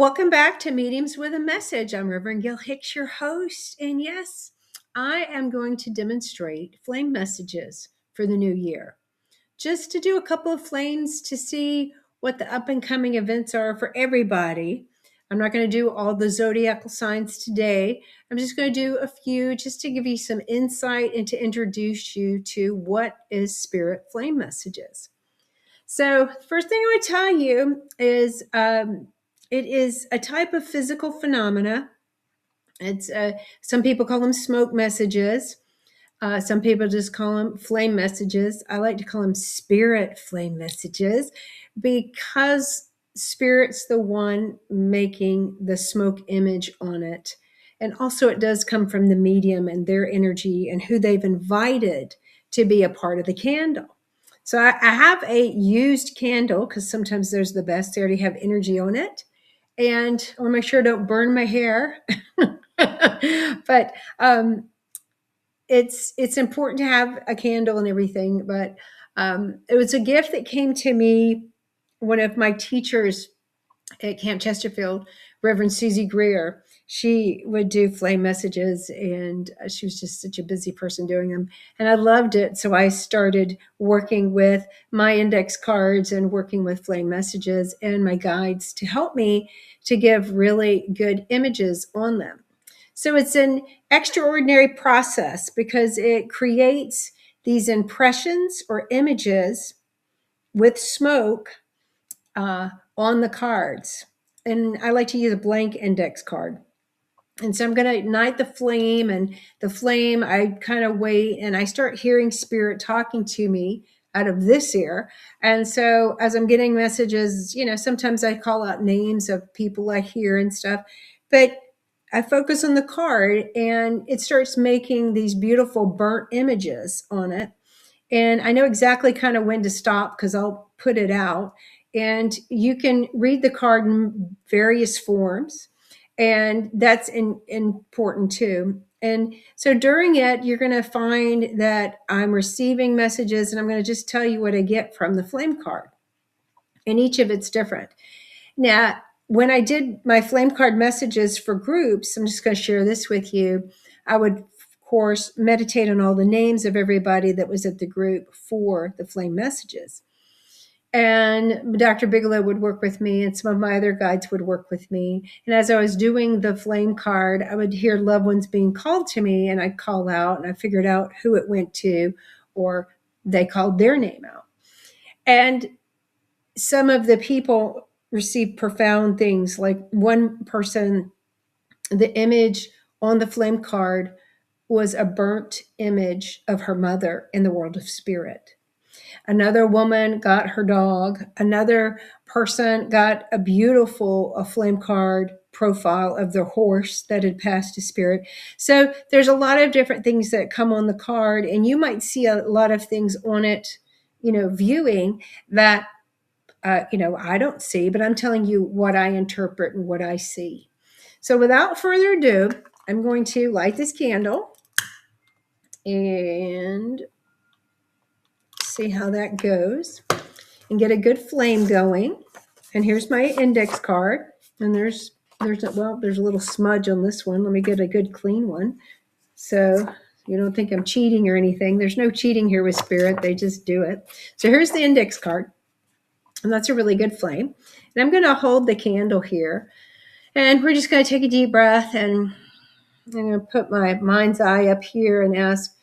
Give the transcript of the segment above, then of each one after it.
Welcome back to Meetings with a Message. I'm Reverend Gil Hicks, your host. And yes, I am going to demonstrate flame messages for the new year. Just to do a couple of flames to see what the up and coming events are for everybody. I'm not going to do all the zodiacal signs today. I'm just going to do a few just to give you some insight and to introduce you to what is spirit flame messages. So, first thing I would tell you is it is a type of physical phenomena. It's some people call them smoke messages. Some people just call them flame messages. I like to call them spirit flame messages because spirit's the one making the smoke image on it. And also, it does come from the medium and their energy and who they've invited to be a part of the candle. So I have a used candle because sometimes there's the best. They already have energy on it. And I want to make sure I don't burn my hair. But it's important to have a candle and everything. But it was a gift that came to me. One of my teachers at Camp Chesterfield, Reverend Susie Greer, she would do flame messages, and she was just such a busy person doing them. And I loved it. So I started working with my index cards and working with flame messages and my guides to help me to give really good images on them. So it's an extraordinary process because it creates these impressions or images with smoke on the cards. And I like to use a blank index card. And so I'm going to ignite the flame, and the flame, I kind of wait and I start hearing spirit talking to me out of this ear. And so as I'm getting messages, sometimes I call out names of people I hear and stuff, but I focus on the card and it starts making these beautiful burnt images on it. And I know exactly kind of when to stop because I'll put it out. And you can read the card in various forms. And that's important too. And so during it, you're going to find that I'm receiving messages, and I'm going to just tell you what I get from the flame card. And each of it's different. Now, when I did my flame card messages for groups, I'm just going to share this with you. I would, of course, meditate on all the names of everybody that was at the group for the flame messages. And Dr. Bigelow would work with me, and some of my other guides would work with me. And as I was doing the flame card, I would hear loved ones being called to me, and I'd call out, and I figured out who it went to, or they called their name out. And some of the people received profound things. Like one person, the image on the flame card was a burnt image of her mother in the world of spirit. Another woman got her dog. Another person got a beautiful flame card profile of their horse that had passed to spirit. So there's a lot of different things that come on the card, and you might see a lot of things on it, viewing that, I don't see, but I'm telling you what I interpret and what I see. So without further ado, I'm going to light this candle and see how that goes and get a good flame going. And here's my index card. And there's a little smudge on this one. Let me get a good clean one. So you don't think I'm cheating or anything. There's no cheating here with spirit. They just do it. So here's the index card. And that's a really good flame. And I'm going to hold the candle here. And we're just going to take a deep breath. And I'm going to put my mind's eye up here and ask,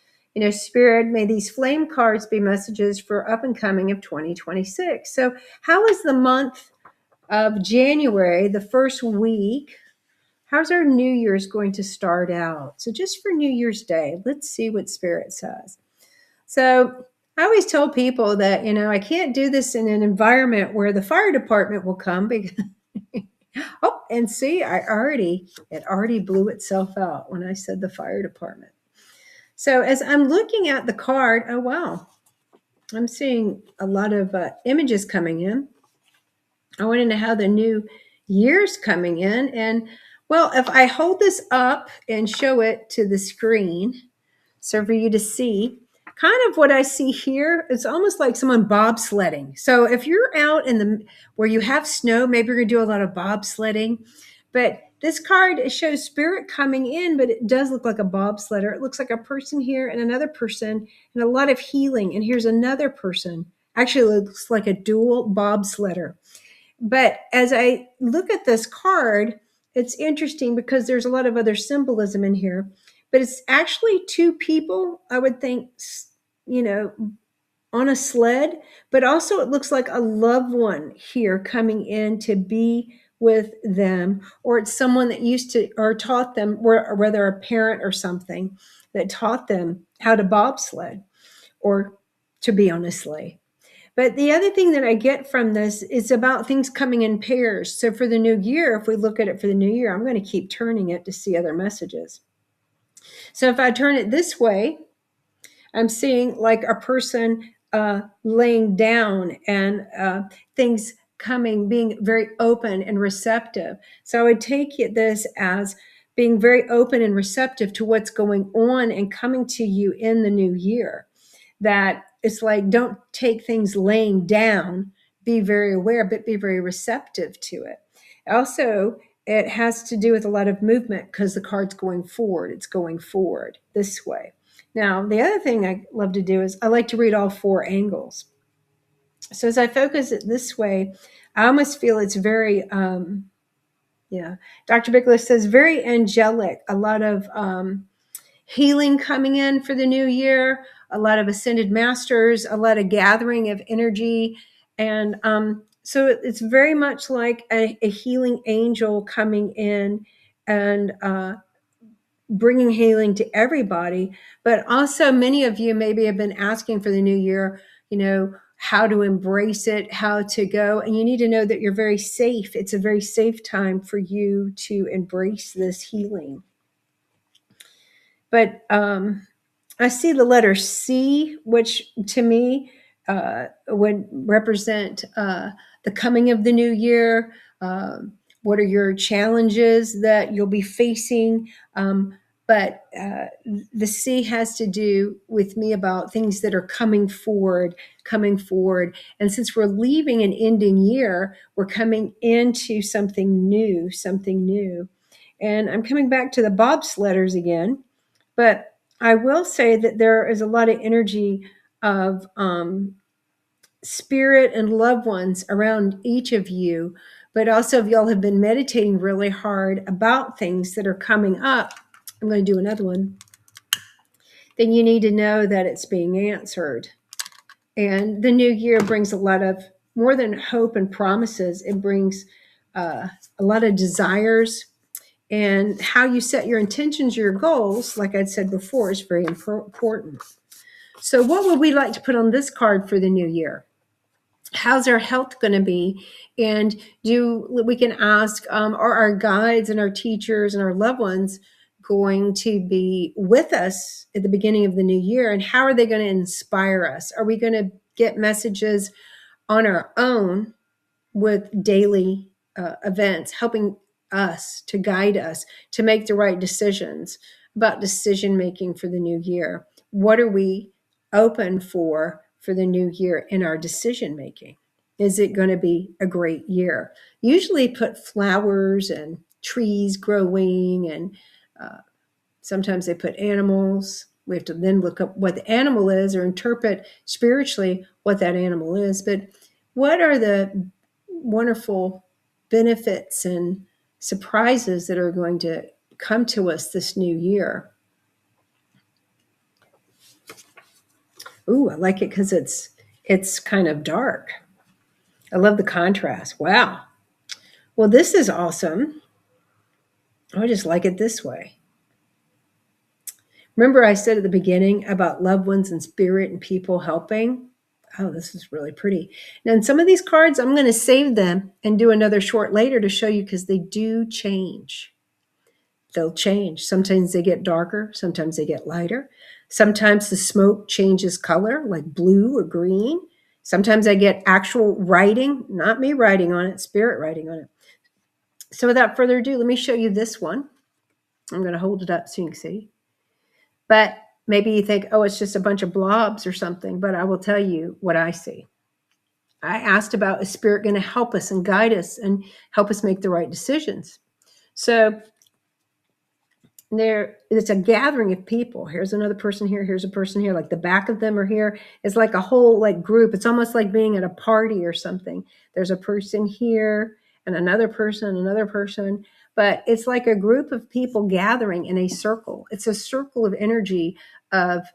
Spirit, may these flame cards be messages for up and coming of 2026. So how is the month of January, the first week, how's our New Year's going to start out? So just for New Year's Day, let's see what Spirit says. So I always tell people that, I can't do this in an environment where the fire department will come because, oh, and see, it already blew itself out when I said the fire department. So as I'm looking at the card, oh, wow, I'm seeing a lot of images coming in. I want to know how the new year's coming in. And, well, if I hold this up and show it to the screen, so for you to see, kind of what I see here, it's almost like someone bobsledding. So if you're out in the where you have snow, maybe you're going to do a lot of bobsledding. But this card, it shows spirit coming in, but it does look like a bobsledder. It looks like a person here and another person and a lot of healing. And here's another person. Actually, it looks like a dual bobsledder. But as I look at this card, it's interesting because there's a lot of other symbolism in here. But it's actually two people, I would think, you know, on a sled, but also it looks like a loved one here coming in to be with them, or it's someone that used to or taught them, or whether a parent or something that taught them how to bobsled or to be on a sleigh. But the other thing that I get from this is about things coming in pairs. So for the new year, if we look at it for the new year, I'm going to keep turning it to see other messages. So if I turn it this way, I'm seeing like a person laying down and things coming, being very open and receptive. So I would take this as being very open and receptive to what's going on and coming to you in the new year. That it's like, don't take things laying down, be very aware, but be very receptive to it. Also, it has to do with a lot of movement because the card's going forward. It's going forward this way. Now, the other thing I love to do is I like to read all four angles. So as I focus it this way, I almost feel it's very, Dr. Bickler says very angelic, a lot of healing coming in for the new year, a lot of ascended masters, a lot of gathering of energy. And so it's very much like a healing angel coming in and bringing healing to everybody. But also many of you maybe have been asking for the new year, how to embrace it, how to go. And you need to know that you're very safe. It's a very safe time for you to embrace this healing. But I see the letter C, which to me would represent the coming of the new year. What are your challenges that you'll be facing? But the C has to do with me about things that are coming forward. And since we're leaving an ending year, we're coming into something new. And I'm coming back to the bobsledders again. But I will say that there is a lot of energy of spirit and loved ones around each of you. But also, if y'all have been meditating really hard about things that are coming up, I'm going to do another one, then you need to know that it's being answered. And the new year brings a lot of more than hope and promises. It brings a lot of desires. And how you set your intentions, your goals, like I'd said before, is very important. So what would we like to put on this card for the new year? How's our health going to be? And we can ask, are our guides and our teachers and our loved ones going to be with us at the beginning of the new year? And how are they going to inspire us? Are we going to get messages on our own with daily events, helping us to guide us to make the right decisions about decision making for the new year? What are we open for the new year in our decision making? Is it going to be a great year? Usually put flowers and trees growing, and sometimes they put animals. We have to then look up what the animal is or interpret spiritually what that animal is. But what are the wonderful benefits and surprises that are going to come to us this new year? Ooh, I like it because it's kind of dark. I love the contrast. Wow. Well, this is awesome. I just like it this way. Remember I said at the beginning about loved ones and spirit and people helping? Oh, this is really pretty. Now, in some of these cards, I'm going to save them and do another short later to show you because they do change. They'll change. Sometimes they get darker. Sometimes they get lighter. Sometimes the smoke changes color, like blue or green. Sometimes I get actual writing, not me writing on it, spirit writing on it. So without further ado, let me show you this one. I'm going to hold it up so you can see. But Maybe you think, oh, it's just a bunch of blobs or something, but I will tell you what I see. I asked about, is spirit going to help us and guide us and help us make the right decisions? So there, it's a gathering of people. Here's another person here. Here's a person here. Like the back of them are here. It's like a whole like group. It's almost like being at a party or something. There's a person here and another person, but it's like a group of people gathering in a circle. It's a circle of energy of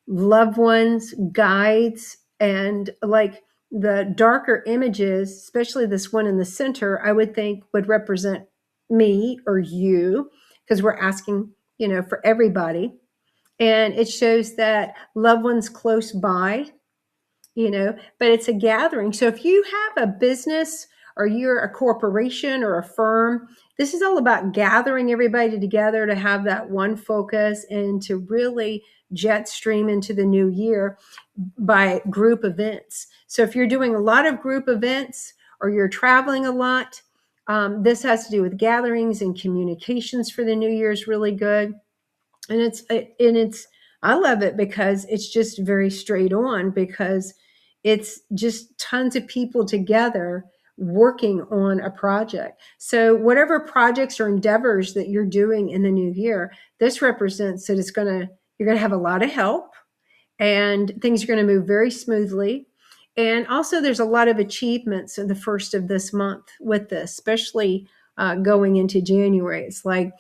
loved ones, guides, and like the darker images, especially this one in the center, I would think would represent me or you, because we're asking, for everybody. And it shows that loved ones close by, but it's a gathering. So if you have a business or you're a corporation or a firm, this is all about gathering everybody together to have that one focus and to really jet stream into the new year by group events. So if you're doing a lot of group events or you're traveling a lot, this has to do with gatherings, and communications for the new year is really good. And it's I love it because it's just very straight on, because it's just tons of people together working on a project. So whatever projects or endeavors that you're doing in the new year, this represents that you're going to have a lot of help, and things are going to move very smoothly. And also there's a lot of achievements in the first of this month with this, especially going into January. It's like,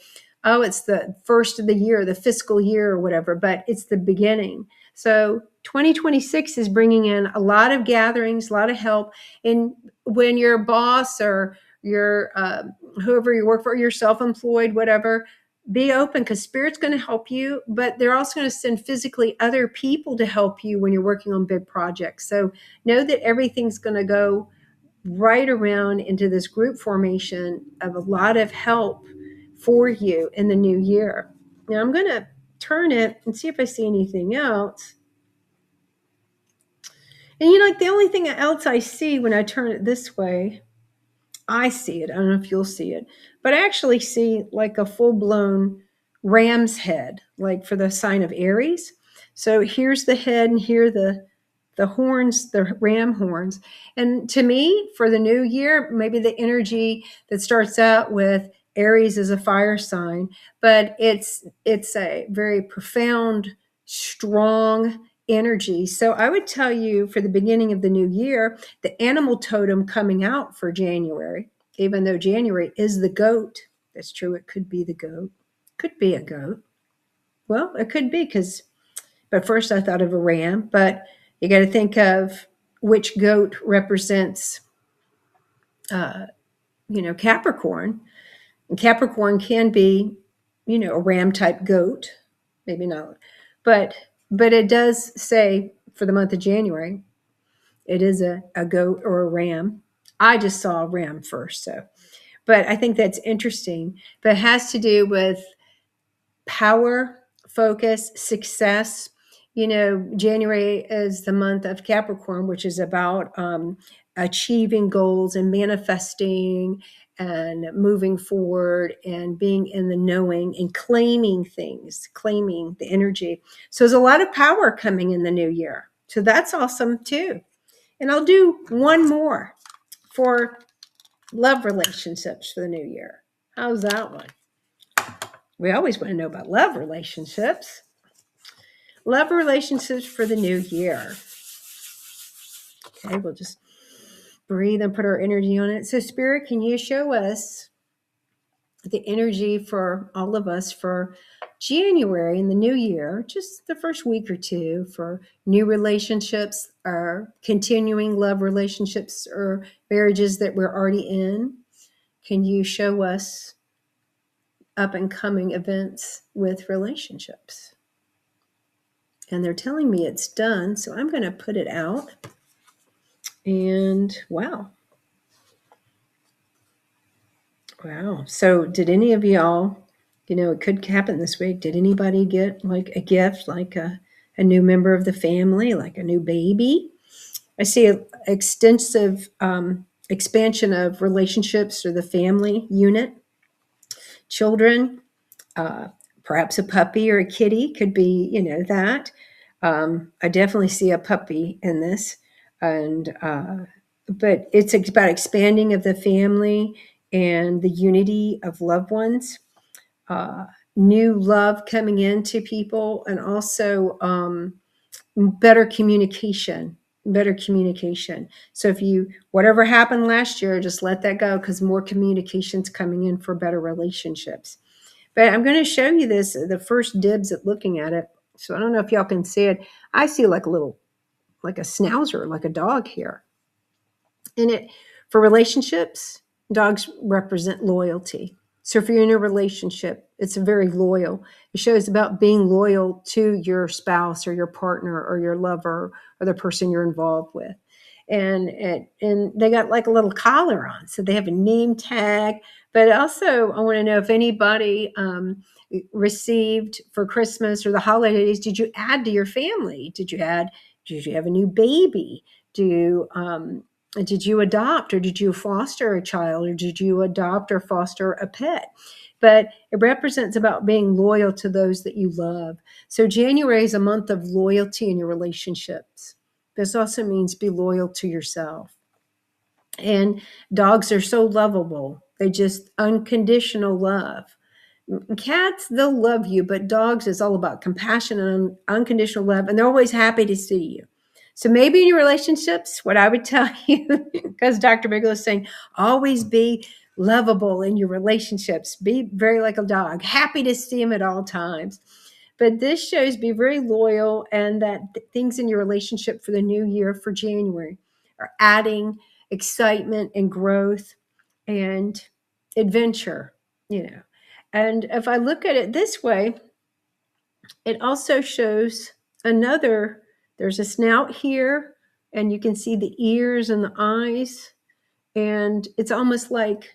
oh, it's the first of the year, the fiscal year or whatever, but it's the beginning. So 2026 is bringing in a lot of gatherings, a lot of help. And when your boss or your whoever you work for, you're self-employed, whatever, be open, because spirit's going to help you, but they're also going to send physically other people to help you when you're working on big projects. So know that everything's going to go right around into this group formation of a lot of help for you in the new year. Now I'm going to turn it and see if I see anything else. And like the only thing else I see when I turn it this way, I see it. I don't know if you'll see it, but I actually see like a full blown ram's head, like for the sign of Aries. So here's the head, and here the horns, the ram horns. And to me, for the new year, maybe the energy that starts out with Aries is a fire sign, but it's a very profound, strong energy. So I would tell you, for the beginning of the new year, the animal totem coming out for January, even though January is the goat. That's true. It could be the goat. Could be a goat. Well, it could be, but first I thought of a ram, but you got to think of which goat represents, Capricorn. And Capricorn can be, a ram type goat, maybe not, but it does say for the month of January, it is a goat or a ram. I just saw a ram first, but I think that's interesting. But it has to do with power, focus, success. January is the month of Capricorn, which is about achieving goals and manifesting and moving forward and being in the knowing and claiming things, claiming the energy. So there's a lot of power coming in the new year. So that's awesome too. And I'll do one more for love relationships for the new year. How's that one? We always want to know about love relationships. Love relationships for the new year. Okay, we'll just breathe and put our energy on it. So, Spirit, can you show us the energy for all of us for January in the new year, just the first week or two, for new relationships or continuing love relationships or marriages that we're already in? Can you show us up and coming events with relationships? And they're telling me it's done, so I'm going to put it out. And wow. So did any of y'all, it could happen this week, did anybody get like a gift, like a new member of the family, like a new baby? I see an extensive expansion of relationships or the family unit, children, Perhaps a puppy or a kitty could be, that. I definitely see a puppy in this, and but it's about expanding of the family and the unity of loved ones, uh, new love coming into people, and also better communication. Better communication. So if you whatever happened last year, just let that go because more communications coming in for better relationships. But I'm going to show you this, the first dibs at looking at it. So I don't know if y'all can see it. I see like a little, like a schnauzer, like a dog here. And it, for relationships, dogs represent loyalty. So if you're in a relationship, it's very loyal. It shows about being loyal to your spouse or your partner or your lover or the person you're involved with. And they got like a little collar on, so they have a name tag. But also, I want to know if anybody received for Christmas or the holidays. Did you add to your family? Did you have a new baby? Do did you adopt or did you foster a child or did you adopt or foster a pet? But it represents about being loyal to those that you love. So January is a month of loyalty in your relationships. This also means be loyal to yourself. And dogs are so lovable. They just unconditional love. Cats, they'll love you, but dogs is all about compassion and unconditional love, and they're always happy to see you. So maybe in your relationships, what I would tell you, because Dr. Bigelow is saying, always be lovable in your relationships. Be very like a dog, happy to see him at all times. But this shows be very loyal, and that things in your relationship for the new year, for January, are adding excitement and growth and adventure, you know. And if I look at it this way, it also shows another, there's a snout here, and you can see the ears and the eyes. And it's almost like,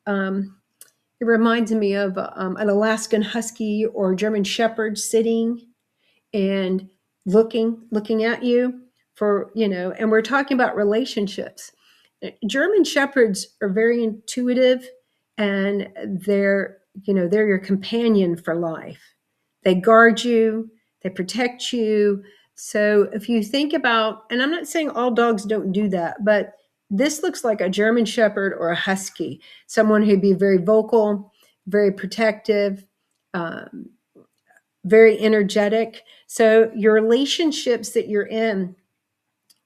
it reminds me of an Alaskan Husky or German Shepherd sitting and looking at you for, and we're talking about relationships. German Shepherds are very intuitive, and they're your companion for life. They guard you, they protect you. So if you think about, and I'm not saying all dogs don't do that, but this looks like a German Shepherd or a Husky, someone who'd be very vocal, very protective, um, very energetic. So your relationships that you're in,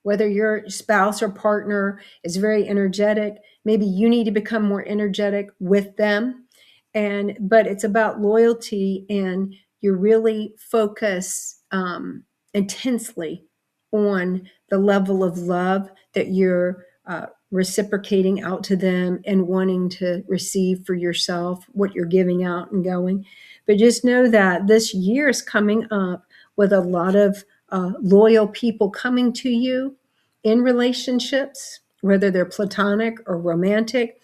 whether your spouse or partner is very energetic, maybe you need to become more energetic with them. But it's about loyalty, and you really focus intensely on the level of love that you're reciprocating out to them and wanting to receive for yourself, what you're giving out and going. But just know that this year is coming up with a lot of loyal people coming to you in relationships, whether they're platonic or romantic.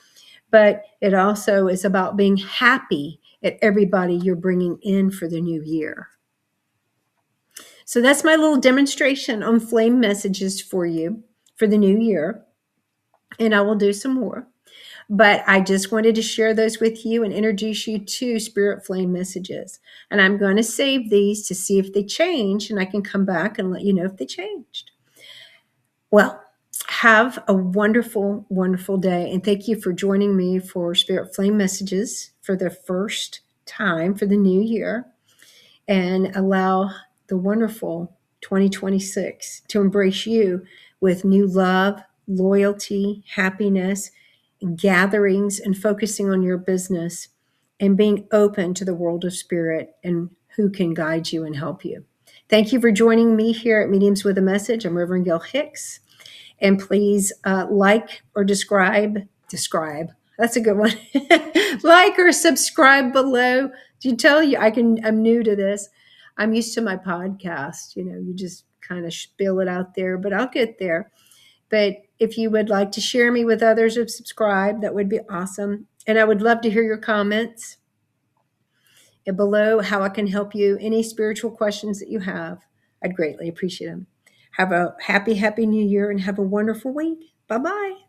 But it also is about being happy at everybody you're bringing in for the new year. So that's my little demonstration on flame messages for you for the new year. And I will do some more. But I just wanted to share those with you and introduce you to Spirit Flame messages. And I'm going to save these to see if they change, and I can come back and let you know if they changed. Well, have a wonderful, wonderful day. And thank you for joining me for Spirit Flame messages for the first time for the new year. And allow the wonderful 2026 to embrace you with new love, loyalty, happiness, gatherings, and focusing on your business and being open to the world of spirit and who can guide you and help you. Thank you for joining me here at Mediums with a Message. I'm Reverend Gail Hicks. And please like or describe. That's a good one. Like or subscribe below. To tell you, I'm new to this. I'm used to my podcast. You just kind of spill it out there, but I'll get there. But if you would like to share me with others or subscribe, that would be awesome. And I would love to hear your comments below, how I can help you, any spiritual questions that you have. I'd greatly appreciate them. Have a happy, happy new year and have a wonderful week. Bye-bye.